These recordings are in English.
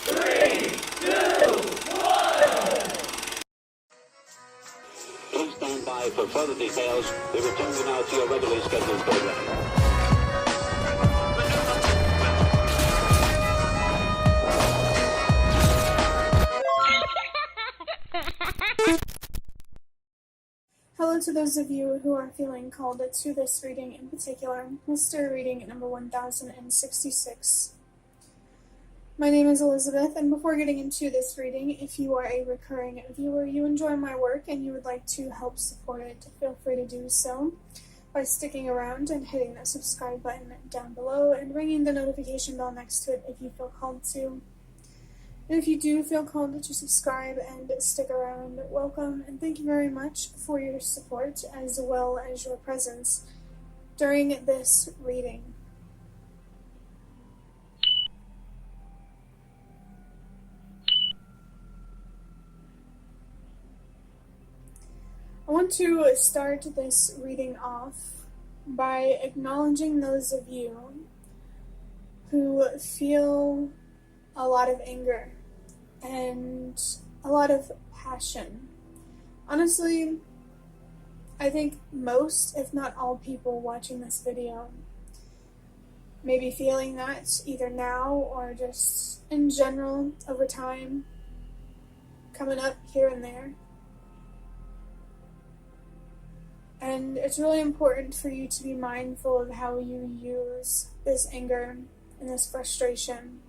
3, 2, 1. Please stand by for further details. We return you now to your regularly scheduled program. Hello to those of you who are feeling called to this reading in particular, mystery reading number 1066. My name is Elizabeth, and before getting into this reading, if you are a recurring viewer, you enjoy my work, and you would like to help support it, feel free to do so by sticking around and hitting that subscribe button down below and ringing the notification bell next to it if you feel called to. And if you do feel called to subscribe and stick around, welcome, and thank you very much for your support as well as your presence during this reading. I want to start this reading off by acknowledging those of you who feel a lot of anger and a lot of passion. Honestly, I think most, if not all people watching this video may be feeling that either now or just in general over time, coming up here and there. And it's really important for you to be mindful of how you use this anger and this frustration,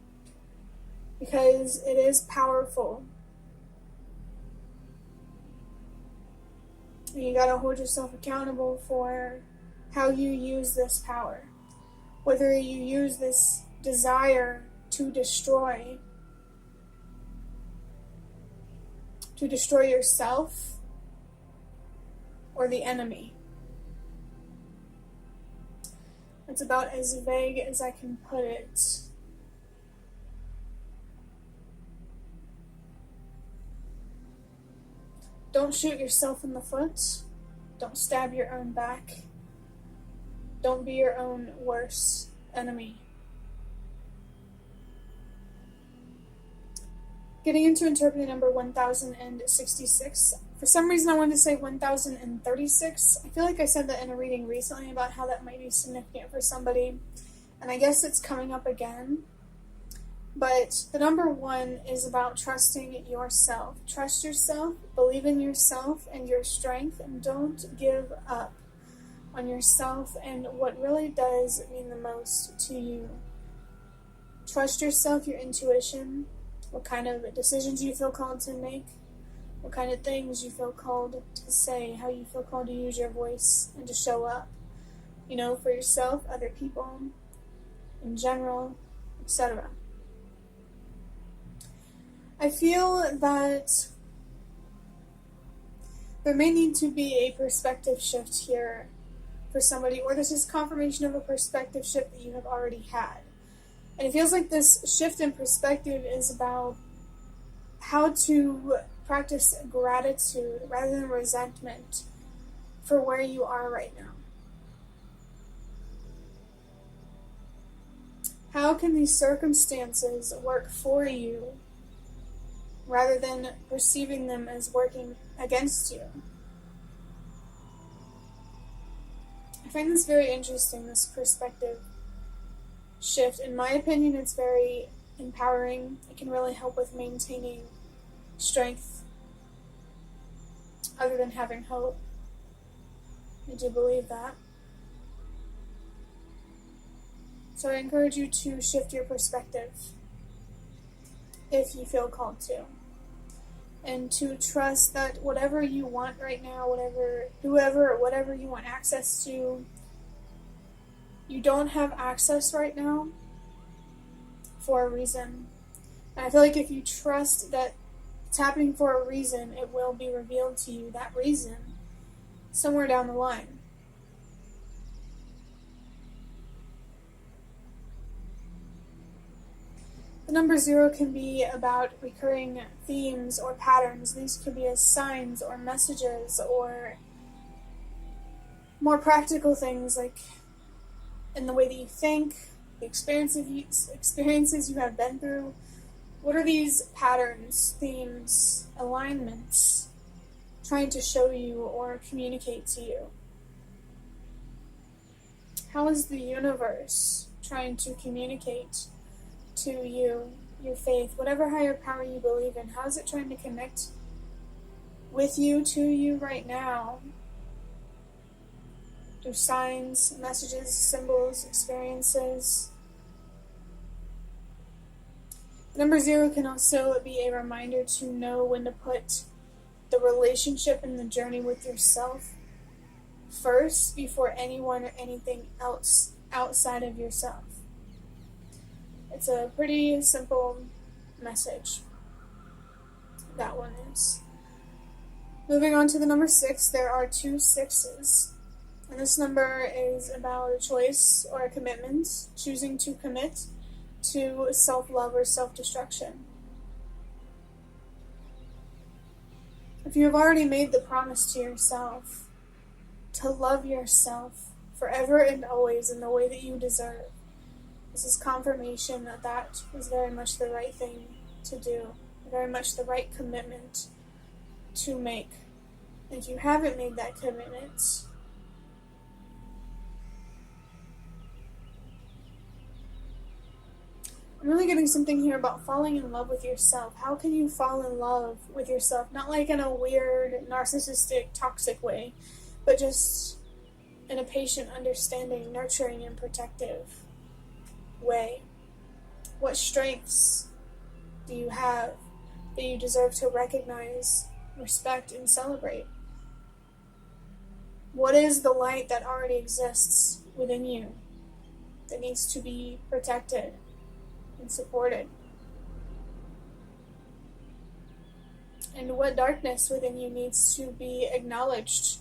because it is powerful. And you gotta hold yourself accountable for how you use this power. Whether you use this desire to destroy yourself or the enemy. It's about as vague as I can put it. Don't shoot yourself in the foot. Don't stab your own back. Don't be your own worst enemy. Getting into interpreting number 1066. For some reason I wanted to say 1036. I feel like I said that in a reading recently about how that might be significant for somebody. And I guess it's coming up again. But the number 1 is about trusting yourself. Trust yourself, believe in yourself and your strength, and don't give up on yourself and what really does mean the most to you. Trust yourself, your intuition, what kind of decisions you feel called to make, what kind of things you feel called to say, how you feel called to use your voice and to show up, for yourself, other people, in general, etc. I feel that there may need to be a perspective shift here for somebody, or this is confirmation of a perspective shift that you have already had. And it feels like this shift in perspective is about how to practice gratitude rather than resentment for where you are right now. How can these circumstances work for you rather than perceiving them as working against you? I find this very interesting, this perspective shift. In my opinion, it's very empowering. It can really help with maintaining strength other than having hope. I do believe that. So I encourage you to shift your perspective if you feel called to. And to trust that whatever you want right now, whatever you want access to, you don't have access right now for a reason. And I feel like if you trust that it's happening for a reason, it will be revealed to you, that reason, somewhere down the line. The number 0 can be about recurring themes or patterns. These could be as signs or messages or more practical things like in the way that you think, the experiences you have been through, What are these patterns, themes, alignments trying to show you or communicate to you? How is the universe trying to communicate to you, your faith, whatever higher power you believe in? How is it trying to connect with you, to you right now? Through signs, messages, symbols, experiences. Number 0 can also be a reminder to know when to put the relationship and the journey with yourself first before anyone or anything else outside of yourself. It's a pretty simple message. That one is. Moving on to the number 6, there are 2 6s. And this number is about a choice or a commitment, choosing to commit to self-love or self-destruction. If you have already made the promise to yourself to love yourself forever and always in the way that you deserve, this is confirmation that that was very much the right thing to do, very much the right commitment to make. And if you haven't made that commitment, I'm really getting something here about falling in love with yourself. How can you fall in love with yourself? Not like in a weird, narcissistic, toxic way, but just in a patient, understanding, nurturing, and protective way. What strengths do you have that you deserve to recognize, respect, and celebrate? What is the light that already exists within you that needs to be protected and supported? And what darkness within you needs to be acknowledged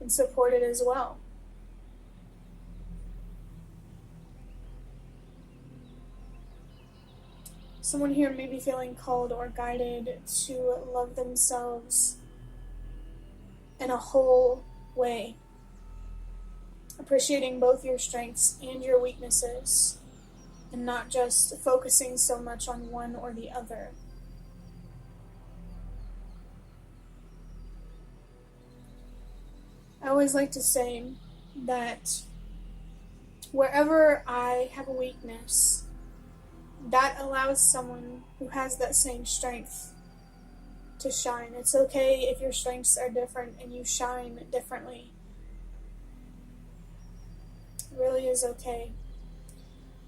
and supported as well? Someone here may be feeling called or guided to love themselves in a whole way, appreciating both your strengths and your weaknesses, and not just focusing so much on one or the other. I always like to say that wherever I have a weakness, that allows someone who has that same strength to shine. It's okay if your strengths are different and you shine differently. It really is okay.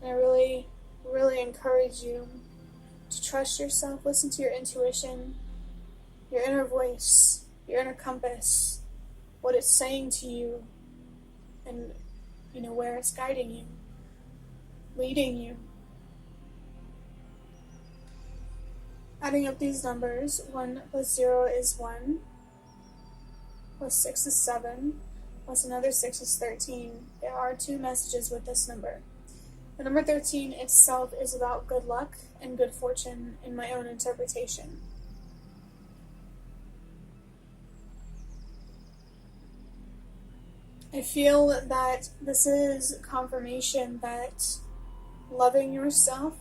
And I really, really encourage you to trust yourself, listen to your intuition, your inner voice, your inner compass, what it's saying to you, and where it's guiding you, leading you. Adding up these numbers, 1 plus 0 is 1, plus 6 is 7, plus another 6 is 13. There are 2 messages with this number. The number 13 itself is about good luck and good fortune in my own interpretation. I feel that this is confirmation that loving yourself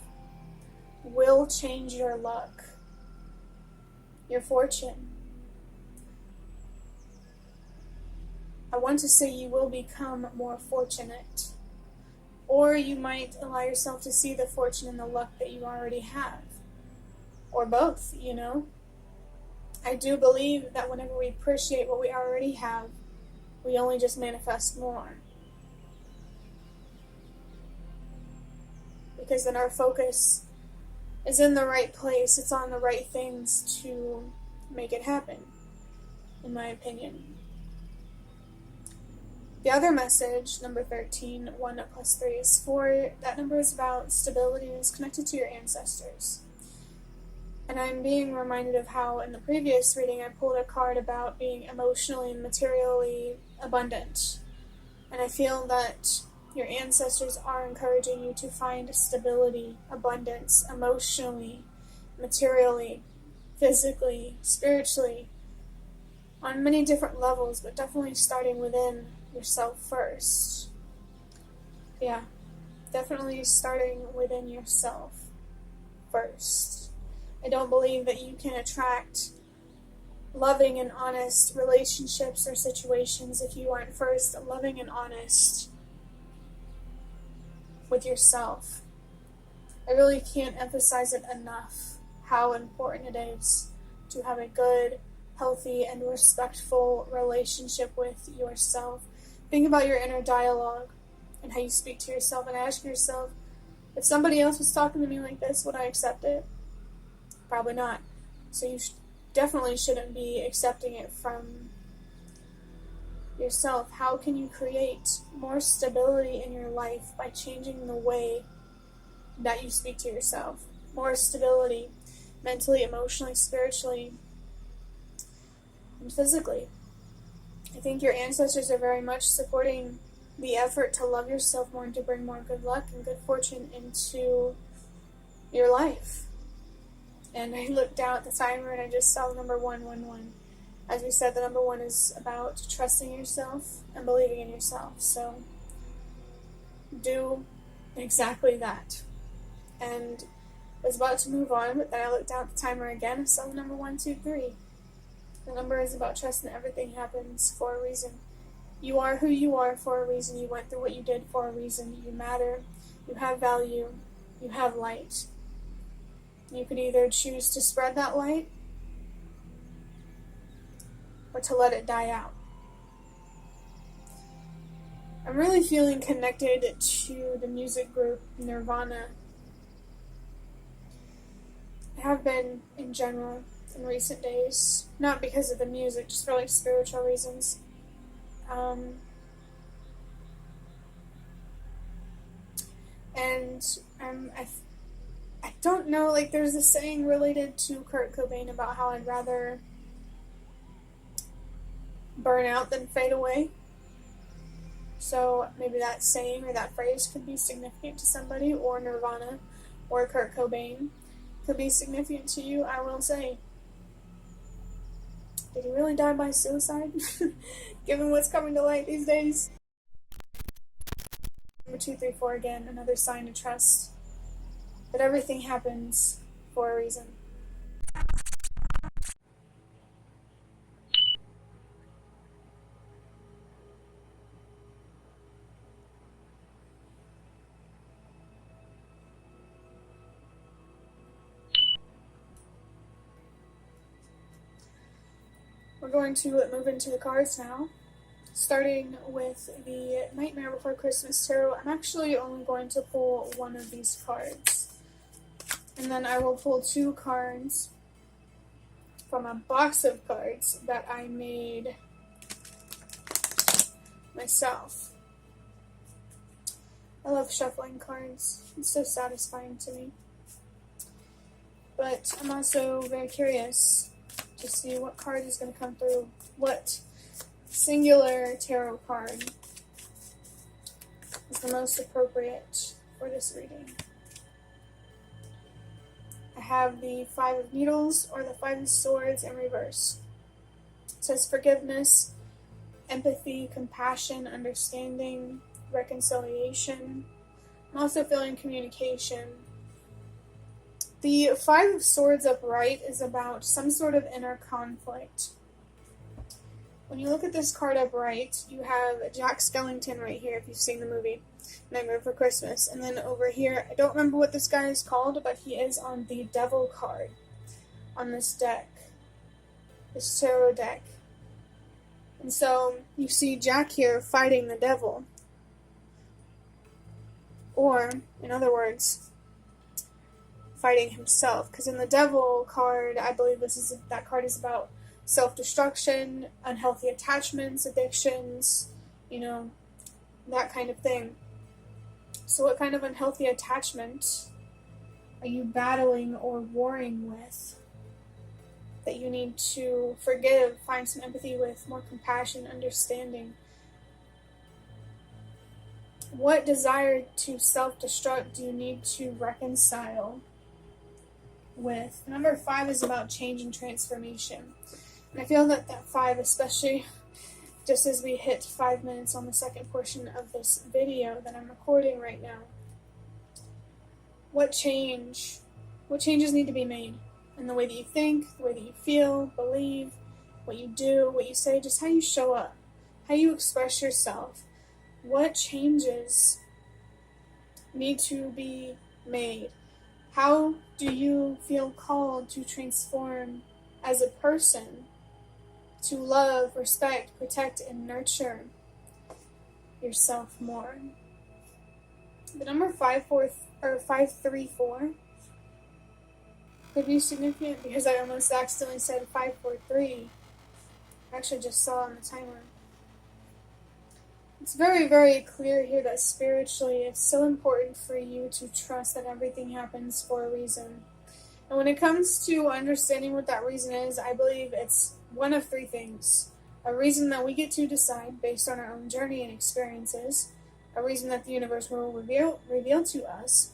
will change your luck, your fortune. I want to say you will become more fortunate. Or you might allow yourself to see the fortune and the luck that you already have. Or both, I do believe that whenever we appreciate what we already have, we only just manifest more. Because then our focus is in the right place, it's on the right things to make it happen, in my opinion. The other message, number 13, 1 plus 3 is 4. That number is about stability and is connected to your ancestors. And I'm being reminded of how in the previous reading I pulled a card about being emotionally and materially abundant. And I feel that your ancestors are encouraging you to find stability, abundance, emotionally, materially, physically, spiritually, on many different levels, but definitely starting within yourself first. Yeah, definitely starting within yourself first. I don't believe that you can attract loving and honest relationships or situations if you aren't first loving and honest with yourself. I really can't emphasize it enough how important it is to have a good, healthy, and respectful relationship with yourself. Think about your inner dialogue and how you speak to yourself, and ask yourself, if somebody else was talking to me like this, would I accept it? Probably not. So you definitely shouldn't be accepting it from yourself. How can you create more stability in your life by changing the way that you speak to yourself? More stability, mentally, emotionally, spiritually, and physically. I think your ancestors are very much supporting the effort to love yourself more and to bring more good luck and good fortune into your life. And I looked down at the timer and I just saw the number 111. As we said, the number 1 is about trusting yourself and believing in yourself. So do exactly that. And I was about to move on, but then I looked down at the timer again and saw the number 123. The number is about trusting that everything happens for a reason. You are who you are for a reason. You went through what you did for a reason. You matter. You have value. You have light. You could either choose to spread that light or to let it die out. I'm really feeling connected to the music group Nirvana. I have been in general in recent days, not because of the music, just for like spiritual reasons. I don't know, like there's a saying related to Kurt Cobain about how I'd rather burn out than fade away. So maybe that saying or that phrase could be significant to somebody, or Nirvana, or Kurt Cobain could be significant to you. I will say, did he really die by suicide? Given what's coming to light these days. Number 234 again, another sign to trust that everything happens for a reason. We're going to move into the cards now, starting with the Nightmare Before Christmas Tarot. I'm actually only going to pull one of these cards, and then I will pull 2 cards from a box of cards that I made myself. I love shuffling cards. It's so satisfying to me. But I'm also very curious to see what card is going to come through. What singular tarot card is the most appropriate for this reading. I have the 5 of Needles or the 5 of Swords in reverse. It says forgiveness, empathy, compassion, understanding, reconciliation. I'm also feeling communication. The 5 of Swords upright is about some sort of inner conflict. When you look at this card upright, you have Jack Skellington right here, if you've seen the movie Nightmare Before Christmas. And then over here, I don't remember what this guy is called, but he is on the Devil card on this deck, this tarot deck. And so you see Jack here fighting the devil. Or, in other words, fighting himself. Because in the Devil card, I believe that card is about self-destruction, unhealthy attachments, addictions, that kind of thing. So what kind of unhealthy attachment are you battling or warring with that you need to forgive, find some empathy with, more compassion, understanding? What desire to self-destruct do you need to reconcile with? Number 5 is about change and transformation. And I feel that 5, especially just as we hit 5 minutes on the second portion of this video that I'm recording right now, what changes need to be made? in the way that you think, the way that you feel, believe, what you do, what you say, just how you show up, how you express yourself. What changes need to be made? How do you feel called to transform as a person, to love, respect, protect, and nurture yourself more? The number 534 could be significant because I almost accidentally said 543. I actually just saw on the timer. It's very, very clear here that spiritually it's so important for you to trust that everything happens for a reason. And when it comes to understanding what that reason is, I believe it's one of three things. A reason that we get to decide based on our own journey and experiences, a reason that the universe will reveal to us,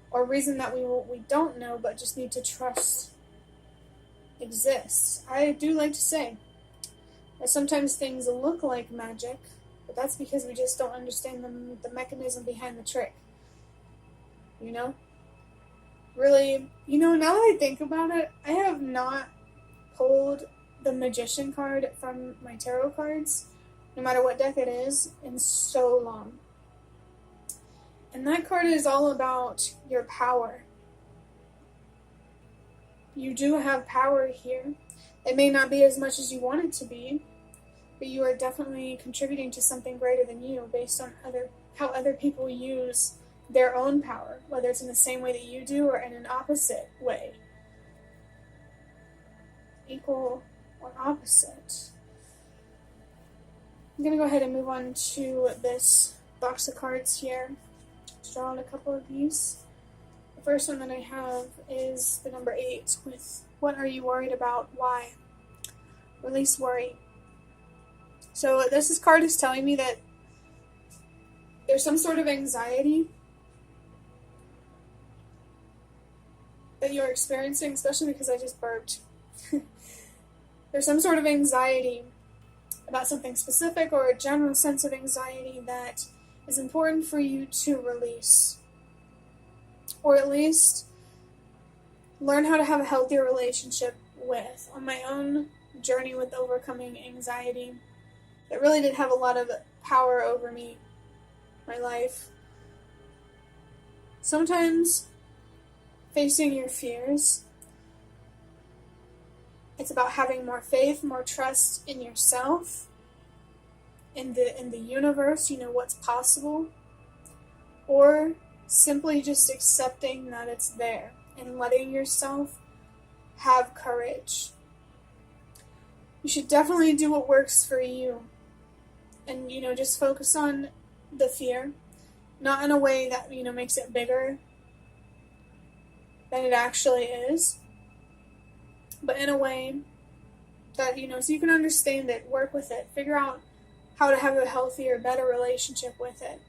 or a reason that we don't know but just need to trust exists. I do like to say that sometimes things look like magic, but that's because we just don't understand the mechanism behind the trick. You know? Really, now that I think about it, I have not pulled the Magician card from my tarot cards, no matter what deck it is, in so long. And that card is all about your power. You do have power here. It may not be as much as you want it to be, but you are definitely contributing to something greater than you based on how other people use their own power, whether it's in the same way that you do or in an opposite way. Equal or opposite. I'm going to go ahead and move on to this box of cards here. Draw out a couple of these. The first one that I have is the number 8 with what are you worried about? Why? Release worry. So this card is telling me that there's some sort of anxiety that you're experiencing, especially because I just burped. There's some sort of anxiety about something specific or a general sense of anxiety that is important for you to release. Or at least learn how to have a healthier relationship with. On my own journey with overcoming anxiety, it really did have a lot of power over me, my life. Sometimes facing your fears, it's about having more faith, more trust in yourself, in the universe, what's possible, or simply just accepting that it's there and letting yourself have courage. You should definitely do what works for you, and just focus on the fear, not in a way that makes it bigger than it actually is, but in a way that so you can understand it, work with it, figure out how to have a healthier, better relationship with it.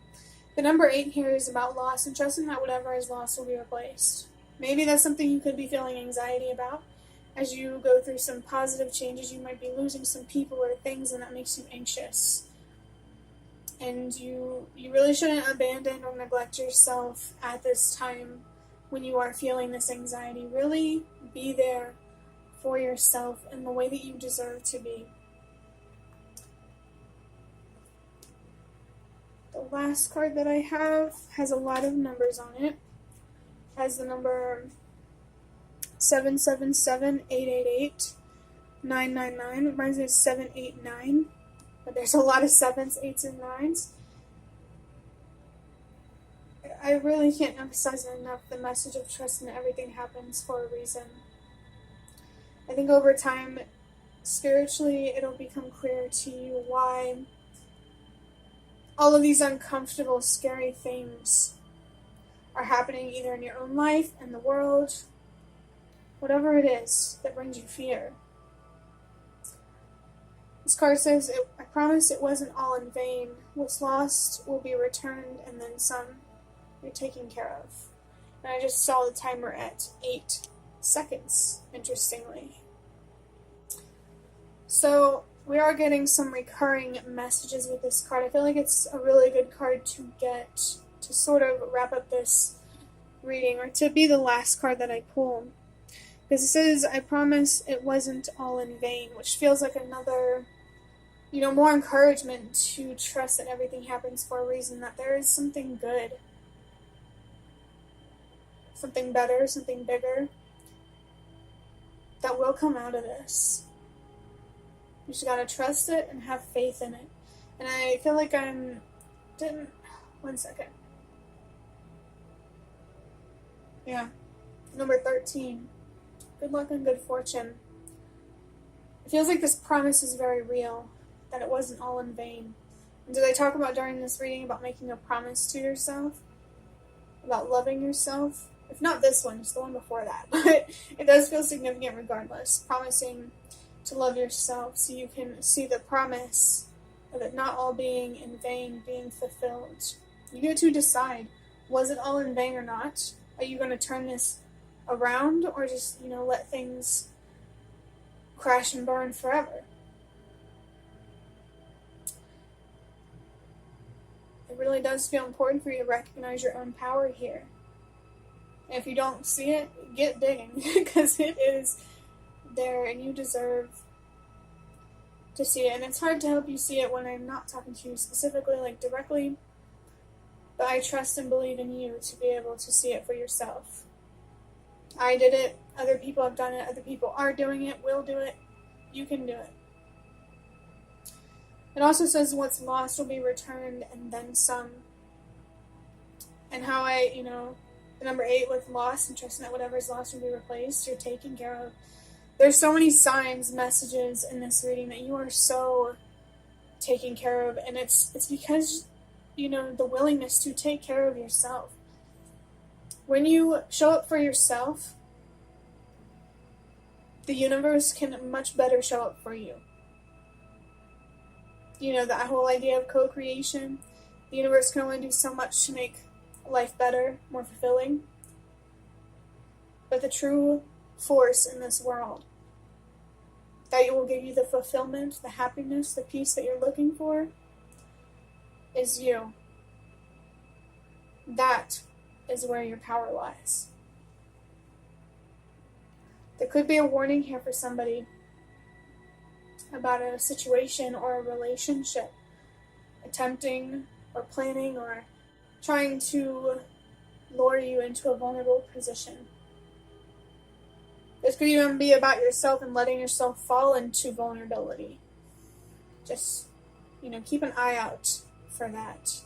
The number 8 here is about loss and trusting that whatever is lost will be replaced. Maybe that's something you could be feeling anxiety about. As you go through some positive changes, you might be losing some people or things, and that makes you anxious. And you really shouldn't abandon or neglect yourself at this time when you are feeling this anxiety. Really be there for yourself in the way that you deserve to be. The last card that I have has a lot of numbers on it. It has the number 777-888-999. It reminds me of 789, but there's a lot of 7s, 8s, and 9s. I really can't emphasize enough the message of trust, and everything happens for a reason. I think over time, spiritually, it'll become clear to you why all of these uncomfortable, scary things are happening either in your own life, in the world, whatever it is that brings you fear. This card says, I promise it wasn't all in vain. What's lost will be returned, and then some. You're taken care of. And I just saw the timer at 8 seconds, interestingly. So we are getting some recurring messages with this card. I feel like it's a really good card to get to sort of wrap up this reading, or to be the last card that I pull. Because it says, I promise it wasn't all in vain, which feels like another, more encouragement to trust that everything happens for a reason, that there is something good, something better, something bigger that will come out of this. You just gotta trust it and have faith in it. And I feel like one second. Yeah. Number 13. Good luck and good fortune. It feels like this promise is very real, that it wasn't all in vain. And did I talk about during this reading about making a promise to yourself? About loving yourself? If not this one, it's the one before that. But it does feel significant regardless. Promising to love yourself so you can see the promise of it not all being in vain, being fulfilled. You get to decide, was it all in vain or not? Are you going to turn this around or just, let things crash and burn forever? It really does feel important for you to recognize your own power here. And if you don't see it, get digging, because it is there and you deserve to see it. And it's hard to help you see it when I'm not talking to you specifically, like directly, but I trust and believe in you to be able to see it for yourself. I did it, other people have done it, other people are doing it, will do it, you can do it. It also says what's lost will be returned and then some. And how the number 8 with lost and trusting that whatever is lost will be replaced, you're taken care of. There's so many signs, messages in this reading that you are so taken care of, and it's because, the willingness to take care of yourself. When you show up for yourself, the universe can much better show up for you. That whole idea of co-creation. The universe can only do so much to make life better, more fulfilling. But the true force in this world that will give you the fulfillment, the happiness, the peace that you're looking for is you. That is where your power lies. There could be a warning here for somebody about a situation or a relationship, attempting or planning or trying to lure you into a vulnerable position. This could even be about yourself and letting yourself fall into vulnerability. Just, keep an eye out for that.